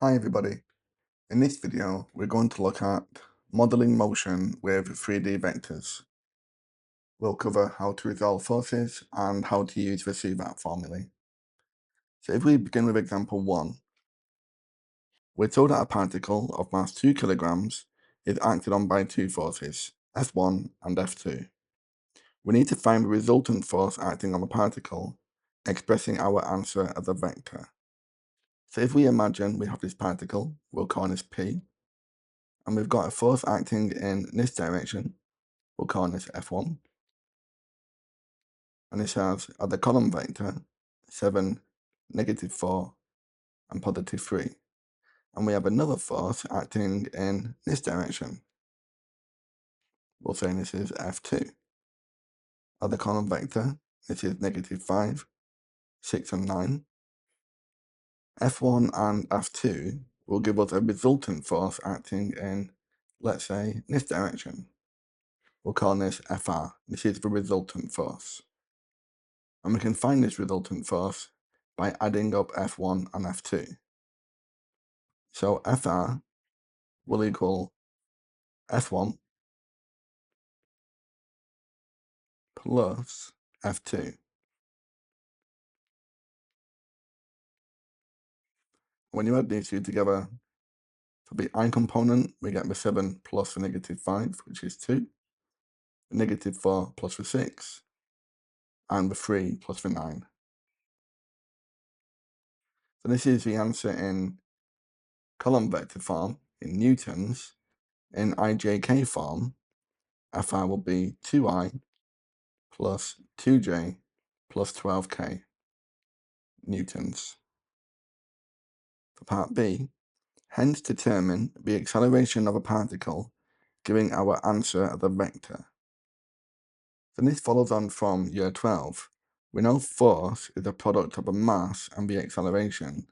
Hi everybody. In this video, we're going to look at modeling motion with 3D vectors. We'll cover how to resolve forces and how to use the CVAT formulae. So if we begin with example 1, we're told that a particle of mass 2 kilograms is acted on by two forces, F1 and F2. We need to find the resultant force acting on the particle, expressing our answer as a vector. So if we imagine we have this particle, we'll call this P, and we've got a force acting in this direction, we'll call this F1, and this has at the column vector 7, -4, and +3. And we have another force acting in this direction. We'll say this is F2. At the column vector, this is -5, 6, and 9. F1 and F2 will give us a resultant force acting in, let's say, this direction. We'll call this FR. This is the resultant force. And we can find this resultant force by adding up F1 and F2. So FR will equal F1 plus F2. When you add these two together, for the I component, we get the 7 plus the -5, which is 2, the -4 plus the 6, and the 3 plus the 9. So this is the answer in column vector form, in newtons. In IJK form, FR will be 2I plus 2J plus 12K newtons. For part B, hence determine the acceleration of a particle, giving our answer as a vector. So this follows on from year 12. We know force is a product of the mass and the acceleration.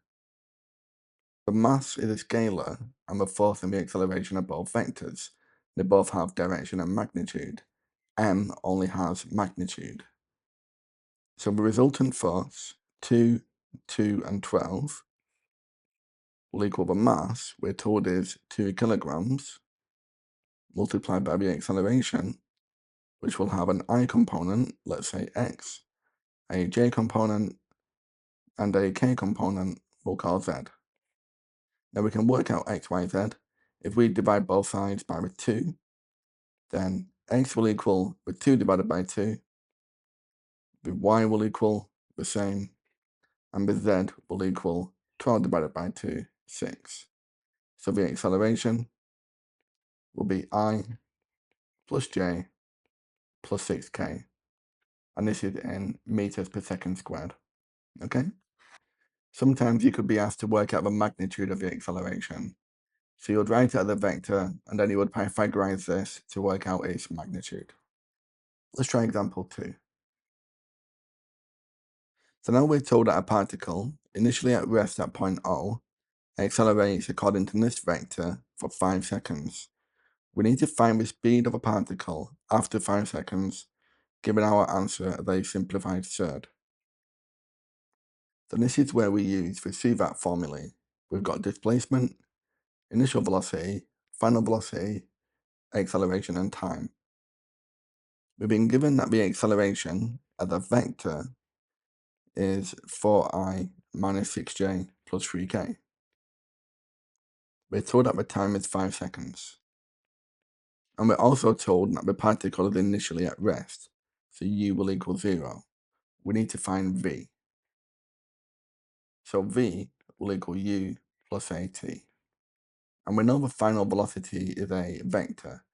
The mass is a scalar, and the force and the acceleration are both vectors. They both have direction and magnitude. M only has magnitude. So the resultant force, 2, 2, and 12, will equal the mass, we're told is 2 kilograms, multiplied by the acceleration, which will have an I component, let's say x, a j component, and a k component we'll call z. Now we can work out x, y, z. If we divide both sides by the 2, then x will equal the 2 divided by 2, the y will equal the same, and the z will equal 12 divided by 2, 6. So the acceleration will be I plus j plus 6k, and this is in meters per second squared. Okay? Sometimes you could be asked to work out the magnitude of the acceleration. So you would write it as a vector, and then you would Pythagorean this to work out its magnitude. Let's try example 2. So now we're told that a particle, initially at rest at point O, accelerates according to this vector for 5 seconds. We need to find the speed of a particle after 5 seconds, given our answer as a simplified third. So this is where we use the CVAT formulae. We've got displacement, initial velocity, final velocity, acceleration, and time. We've been given that the acceleration as a vector is 4I minus 6J plus 3K. We're told that the time is 5 seconds. And we're also told that the particle is initially at rest, so U will equal 0. We need to find V. So V will equal U plus AT. And we know the final velocity is a vector.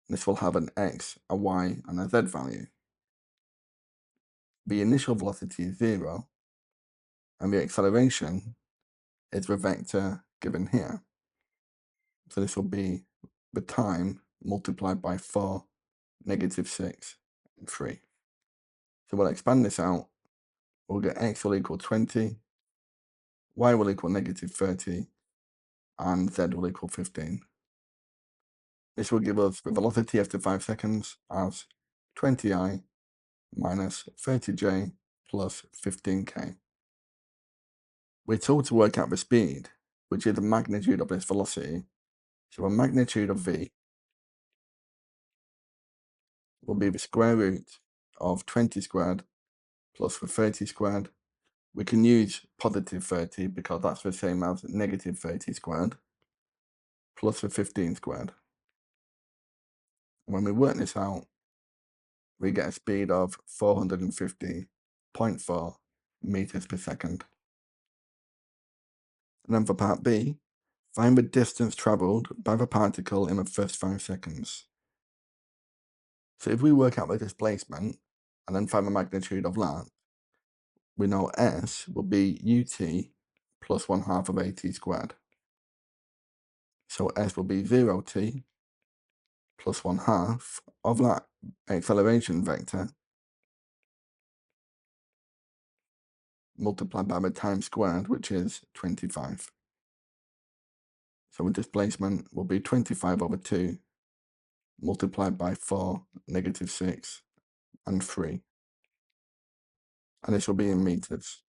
This will have an x, a y, and a z value. The initial velocity is 0, and the acceleration is the vector given here. So this will be the time multiplied by 4, -6, and 3. So we'll expand this out. We'll get x will equal 20, y will equal -30, and z will equal 15. This will give us the velocity after 5 seconds as 20I minus 30J plus 15K. We're told to work out the speed. which is the magnitude of this velocity. So a magnitude of v will be the square root of 20 squared plus the 30 squared. We can use positive 30 because that's the same as negative 30 squared plus the 15 squared. When we work this out, we get a speed of 450.4 meters per second. And then for part B, find the distance travelled by the particle in the first 5 seconds. So if we work out the displacement and then find the magnitude of that, we know S will be ut plus 1/2 of at squared. So S will be 0t plus 1/2 of that acceleration vector multiplied by the time squared, which is 25. So the displacement will be 25 over 2 multiplied by 4, -6, and 3. And this will be in meters.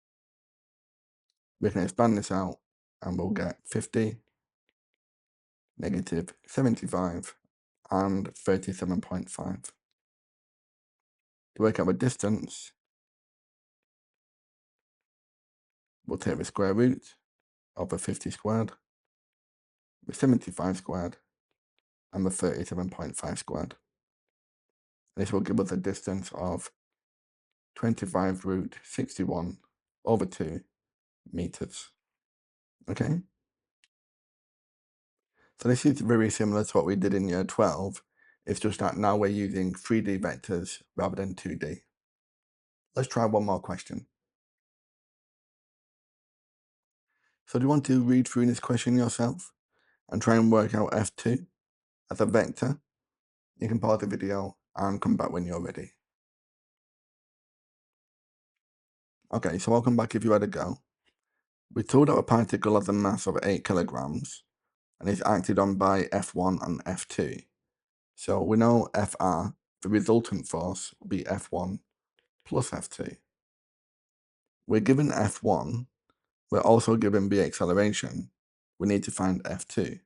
We can expand this out and we'll get 50, -75, and 37.5. To work out the distance, we'll take the square root of the 50 squared, the 75 squared, and the 37.5 squared. This will give us a distance of 25 root 61 over 2 meters. Okay? So this is very similar to what we did in year 12. It's just that now we're using 3D vectors rather than 2D. Let's try one more question. So do you want to read through this question yourself and try and work out F2 as a vector? You can pause the video and come back when you're ready. Okay, so I'll come back if you had a go. We told that a particle has a mass of 8 kilograms and is acted on by F1 and F2. So we know Fr, the resultant force, will be F1 plus F2. We're given F1, we're also given the acceleration. We need to find F2.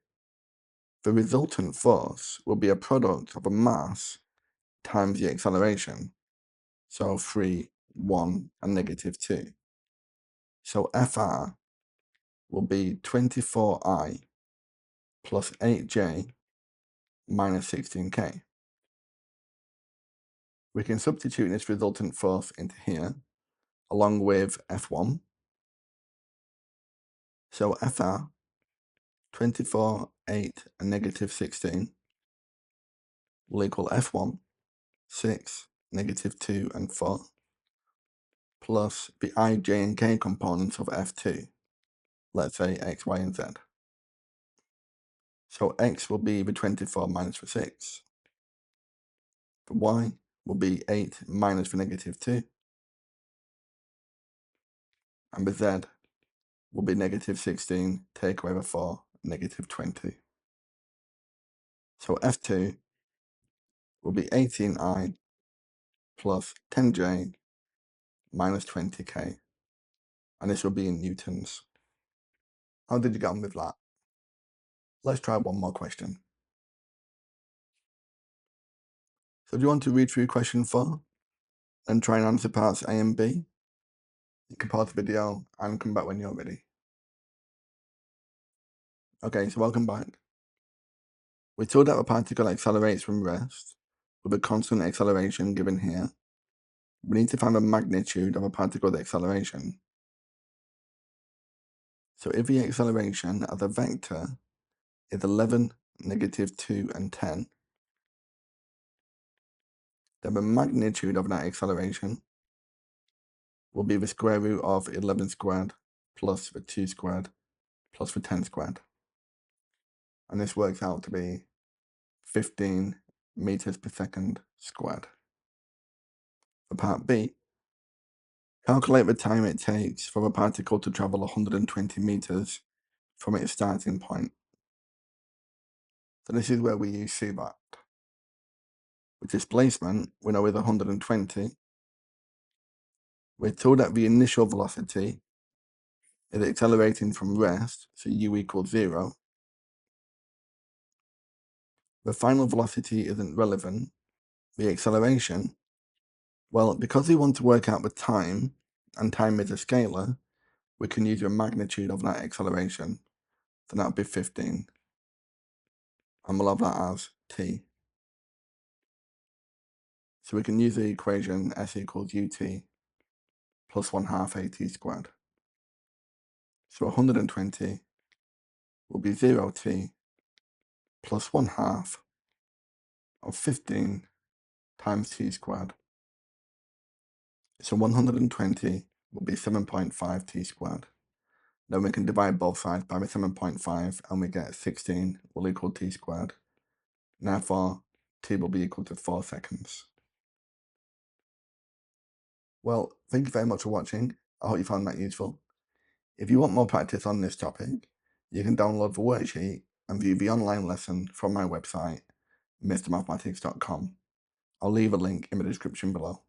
The resultant force will be a product of a mass times the acceleration. So 3, 1, and -2. So Fr will be 24I plus 8J minus 16K. We can substitute this resultant force into here, along with F1. So Fr, 24, 8, and -16 will equal F1, 6, -2, and 4, plus the I, J, and K components of F2, let's say X, Y, and Z. So X will be the 24 minus the 6. The Y will be 8 minus the -2. And the Z will be -16, take away the 4, -20. So F2 will be 18I plus 10J minus 20K. And this will be in newtons. How did you get on with that? Let's try one more question. So do you want to read through question 4 and try and answer parts A and B? You can pause the video and come back when you're ready. Okay, so welcome back. We're told that a particle accelerates from rest with a constant acceleration given here. We need to find the magnitude of a particle's acceleration. So if the acceleration as a vector is 11, -2, and 10, then the magnitude of that acceleration will be the square root of 11 squared plus the 2 squared plus the 10 squared. And this works out to be 15 meters per second squared. For part B, calculate the time it takes for a particle to travel 120 meters from its starting point. So this is where we use CBAT. With displacement, we know is 120. We're told that the initial velocity is accelerating from rest, so u equals 0. The final velocity isn't relevant. The acceleration, well, because we want to work out the time, and time is a scalar, we can use the magnitude of that acceleration. So that would be 15. And we'll have that as t. So we can use the equation s equals ut plus 1/2 at squared. So 120 will be 0t plus 1/2 of 15 times t squared. So 120 will be 7.5 t squared. Then we can divide both sides by the 7.5 and we get 16 will equal t squared. Therefore, t will be equal to 4 seconds. Well, thank you very much for watching. I hope you found that useful. If you want more practice on this topic, you can download the worksheet and view the online lesson from my website, mrmathematics.com. I'll leave a link in the description below.